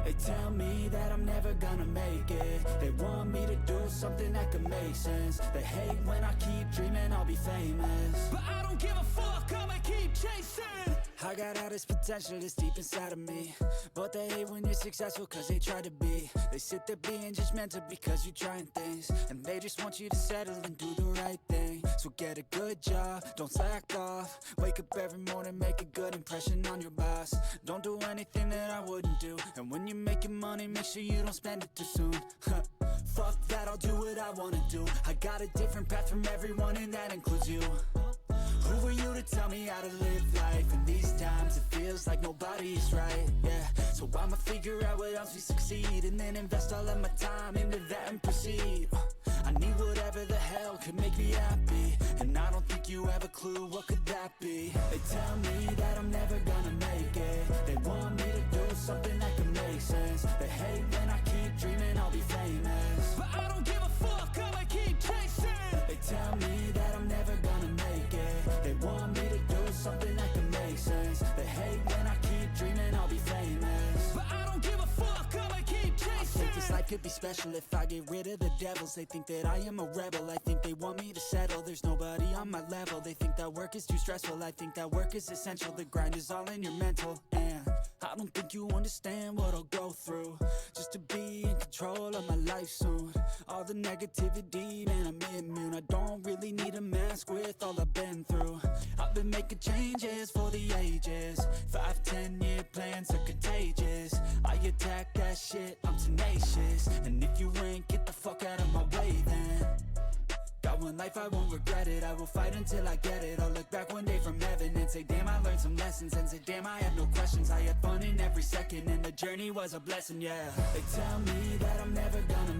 They tell me that I'm never gonna make it. They want me to do something that could make sense. They hate when I keep dreaming I'll be famous, but I don't give a fuck, I'ma keep chasing. I got all this potential that's deep inside of me, but they hate when you're successful cause they try to be. They sit there being judgmental because you're trying things, and they just want you to settle and do the right thing. So get a good job, don't slack off. Wake up every morning, make a good impression on your boss. Don't do anything that I wouldn't do, and when you're making money, make sure you don't spend it too soon. Fuck that, I'll do what I wanna do. I got a different path from everyone, and that includes you. Who are you to tell me how to live life? In these times it feels like nobody's right, yeah. So I'ma figure out what else we succeed, and then invest all of my time into that and proceed. I need whatever the hell could make me happy, and I don't think you have a clue what could that be. They tell me that I'm never gonna make it. They want me to do something that can make sense. They hate when I keep dreaming I'll be famous, but I don't give a fuck, I'ma keep chasing. They tell me that I'm never gonna make it. They want me to do something that can make sense. They hate when I keep dreaming I'll be famous, but I don't give a fuck, I'ma keep chasing. I think this life could be special if I get rid of the devils. They think that I am a rebel, I think they want me to settle. There's nobody on my level. They think that work is too stressful, I think that work is essential. The grind is all in your mental, and I don't think you understand what I'll go through just to be in control of my life soon. All the negativity, man, I'm immune. I don't really need a mask with all I've been through. I've been making changes for the ages. 5-10 year plans are contagious. I attack that shit, I'm tenacious. And if you ain't, get the fuck out of my way then. Got one life, I won't regret it. I will fight until I get it. I'll look back one day from heaven and say, damn, I learned some lessons. And say, damn, I had no questions. I had fun in every second, and the journey was a blessing, yeah. They tell me that I'm never gonna